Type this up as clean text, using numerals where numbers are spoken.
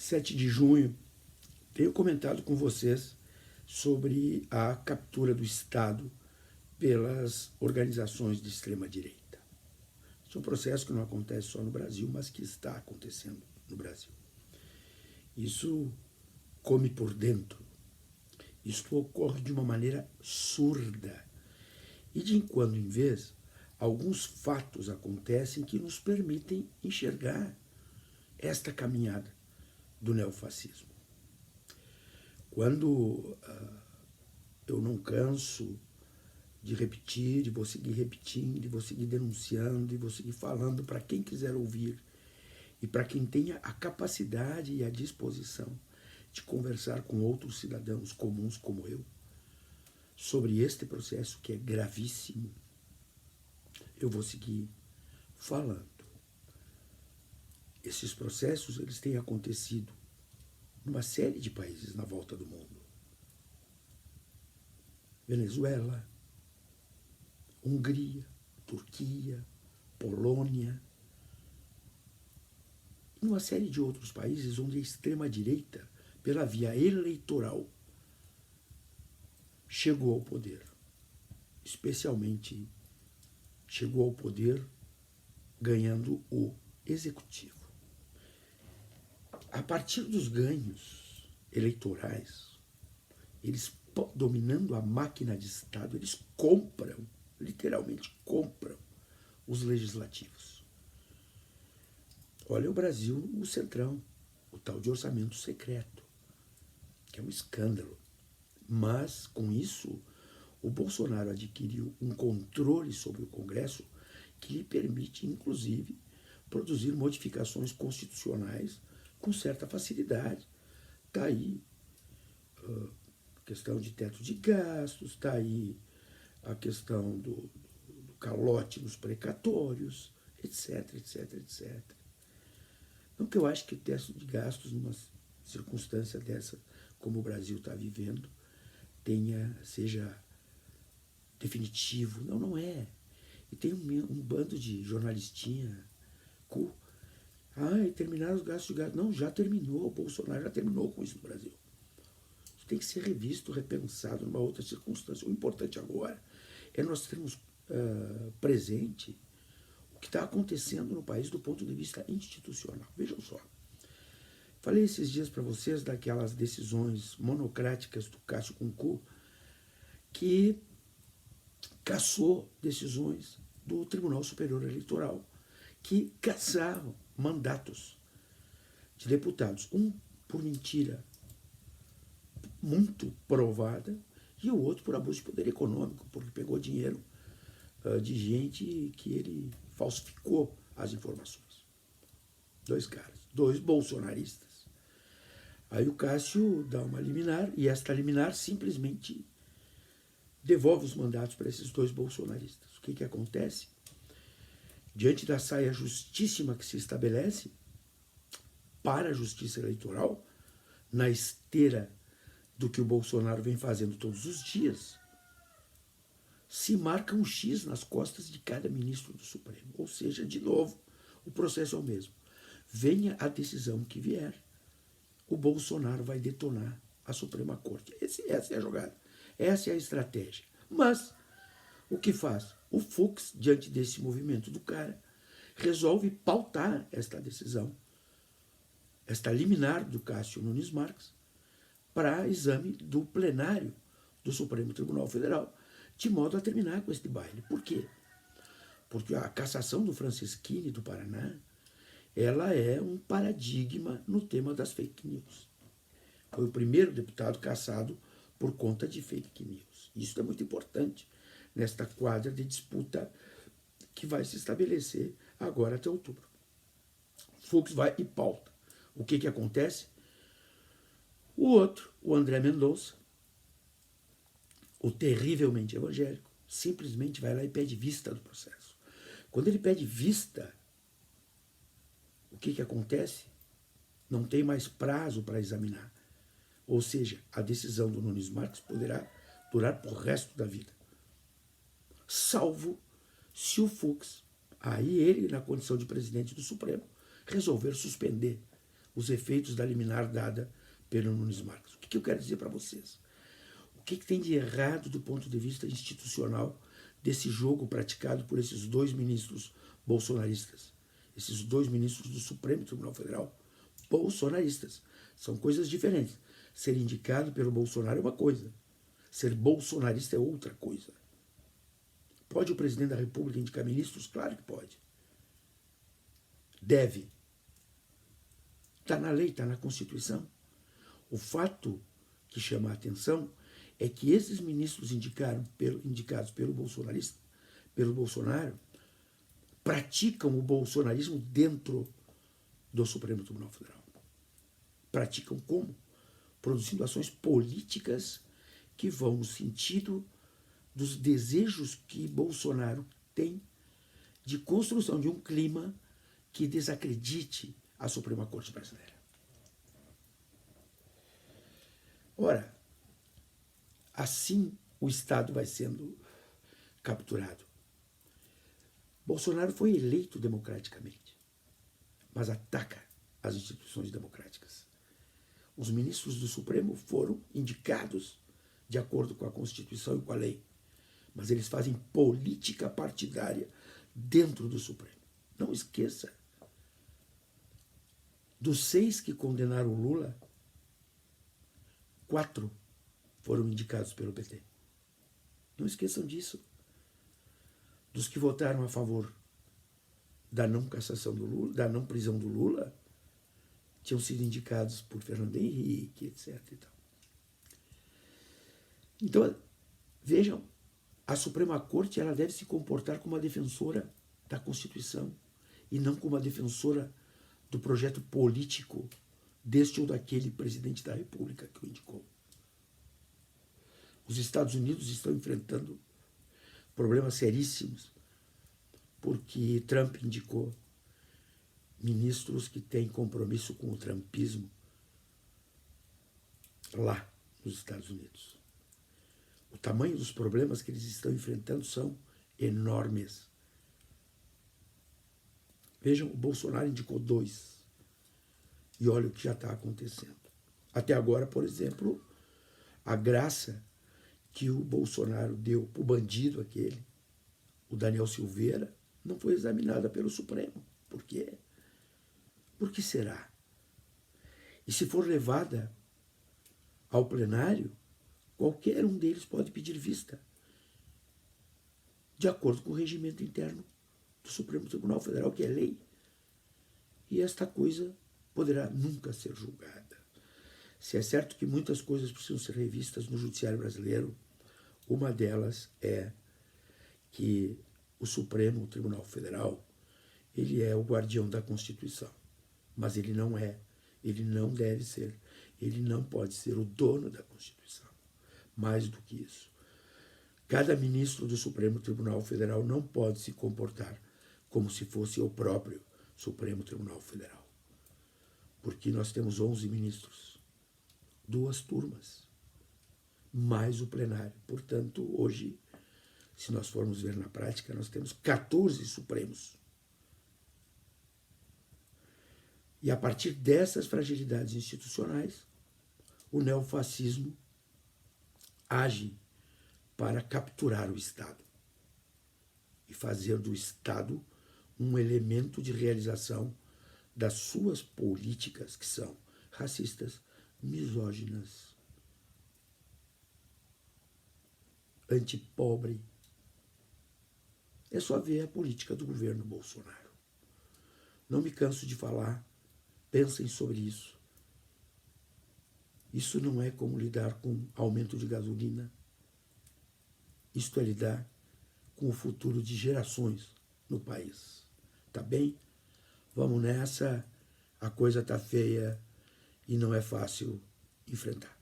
7 de junho, tenho comentado com vocês sobre a captura do Estado pelas organizações de extrema-direita. Isso é um processo que não acontece só no Brasil, mas que está acontecendo no Brasil. Isso come por dentro. Isto ocorre de uma maneira surda. E de quando em vez, alguns fatos acontecem que nos permitem enxergar esta caminhada do neofascismo. Quando eu não canso de repetir, e vou seguir repetindo, e vou seguir denunciando, e vou seguir falando para quem quiser ouvir, e para quem tenha a capacidade e a disposição de conversar com outros cidadãos comuns como eu, sobre este processo que é gravíssimo, eu vou seguir falando. Esses processos, eles têm acontecido numa série de países na volta do mundo. Venezuela, Hungria, Turquia, Polônia, e uma série de outros países onde a extrema-direita, pela via eleitoral, chegou ao poder. Especialmente chegou ao poder ganhando o executivo. A partir dos ganhos eleitorais, eles dominando a máquina de Estado, eles compram, literalmente compram, os legislativos. Olha o Brasil, o Centrão, o tal de orçamento secreto, que é um escândalo. Mas, com isso, o Bolsonaro adquiriu um controle sobre o Congresso que lhe permite, inclusive, produzir modificações constitucionais com certa facilidade. Está aí a questão de teto de gastos, está aí a questão do calote nos precatórios, etc, etc, etc. Não que eu acho que o teto de gastos, numa circunstância dessa, como o Brasil está vivendo, seja definitivo. Não, não é. E tem um bando de jornalistinha terminaram os gastos de gás. Não, já terminou. O Bolsonaro já terminou com isso no Brasil. Isso tem que ser revisto, repensado numa outra circunstância. O importante agora é nós termos presente o que está acontecendo no país do ponto de vista institucional. Vejam só. Falei esses dias para vocês daquelas decisões monocráticas do Cássio Cuncu, que cassou decisões do Tribunal Superior Eleitoral, que cassavam mandatos de deputados, um por mentira muito provada e o outro por abuso de poder econômico, porque pegou dinheiro de gente que ele falsificou as informações. 2 caras, 2 bolsonaristas. Aí o Cássio dá uma liminar e esta liminar simplesmente devolve os mandatos para esses 2 bolsonaristas. O que acontece? Diante da saia justíssima que se estabelece para a justiça eleitoral, na esteira do que o Bolsonaro vem fazendo todos os dias, se marca um X nas costas de cada ministro do Supremo. Ou seja, de novo, o processo é o mesmo. Venha a decisão que vier, o Bolsonaro vai detonar a Suprema Corte. Essa é a jogada, essa é a estratégia. Mas o que faz? O Fux, diante desse movimento do cara, resolve pautar esta decisão, esta liminar do Cássio Nunes Marques, para exame do plenário do Supremo Tribunal Federal, de modo a terminar com este baile. Por quê? Porque a cassação do Francisquini do Paraná, ela é um paradigma no tema das fake news. Foi o primeiro deputado cassado por conta de fake news. Isso é muito importante nesta quadra de disputa que vai se estabelecer agora até outubro. Fux vai e pauta. O que acontece? O outro, o André Mendonça, o terrivelmente evangélico, simplesmente vai lá e pede vista do processo. Quando ele pede vista, o que acontece? Não tem mais prazo para examinar. Ou seja, a decisão do Nunes Marques poderá durar para o resto da vida. Salvo se o Fux, aí ele, na condição de presidente do Supremo, resolver suspender os efeitos da liminar dada pelo Nunes Marques. O que eu quero dizer para vocês? O que tem de errado do ponto de vista institucional desse jogo praticado por esses dois ministros bolsonaristas? Esses dois ministros do Supremo Tribunal Federal bolsonaristas. São coisas diferentes. Ser indicado pelo Bolsonaro é uma coisa. Ser bolsonarista é outra coisa. Pode o presidente da República indicar ministros? Claro que pode. Deve. Está na lei, está na Constituição. O fato que chama a atenção é que esses ministros indicados pelo Bolsonaro praticam o bolsonarismo dentro do Supremo Tribunal Federal. Praticam como? Produzindo ações políticas que vão no sentido dos desejos que Bolsonaro tem de construção de um clima que desacredite a Suprema Corte brasileira. Ora, assim o Estado vai sendo capturado. Bolsonaro foi eleito democraticamente, mas ataca as instituições democráticas. Os ministros do Supremo foram indicados de acordo com a Constituição e com a lei, mas eles fazem política partidária dentro do Supremo. Não esqueça, dos 6 que condenaram Lula, 4 foram indicados pelo PT. Não esqueçam disso. Dos que votaram a favor da não cassação do Lula, da não prisão do Lula, tinham sido indicados por Fernando Henrique, etc. E tal. Então, vejam, a Suprema Corte ela deve se comportar como uma defensora da Constituição e não como uma defensora do projeto político deste ou daquele presidente da República que o indicou. Os Estados Unidos estão enfrentando problemas seríssimos porque Trump indicou ministros que têm compromisso com o trumpismo lá nos Estados Unidos. O tamanho dos problemas que eles estão enfrentando são enormes. Vejam, o Bolsonaro indicou 2. E olha o que já está acontecendo. Até agora, por exemplo, a graça que o Bolsonaro deu para o bandido aquele, o Daniel Silveira, não foi examinada pelo Supremo. Por quê? Por que será? E se for levada ao plenário, qualquer um deles pode pedir vista, de acordo com o regimento interno do Supremo Tribunal Federal, que é lei. E esta coisa poderá nunca ser julgada. Se é certo que muitas coisas precisam ser revistas no judiciário brasileiro, uma delas é que o Supremo Tribunal Federal, ele é o guardião da Constituição, mas ele não é, ele não deve ser, ele não pode ser o dono da Constituição. Mais do que isso, cada ministro do Supremo Tribunal Federal não pode se comportar como se fosse o próprio Supremo Tribunal Federal. Porque nós temos 11 ministros, 2 turmas, mais o plenário. Portanto, hoje, se nós formos ver na prática, nós temos 14 Supremos. E a partir dessas fragilidades institucionais, o neofascismo age para capturar o Estado e fazer do Estado um elemento de realização das suas políticas que são racistas, misóginas, antipobre. É só ver a política do governo Bolsonaro. Não me canso de falar, pensem sobre isso. Isso não é como lidar com aumento de gasolina. Isto é lidar com o futuro de gerações no país. Tá bem? Vamos nessa. A coisa tá feia e não é fácil enfrentar.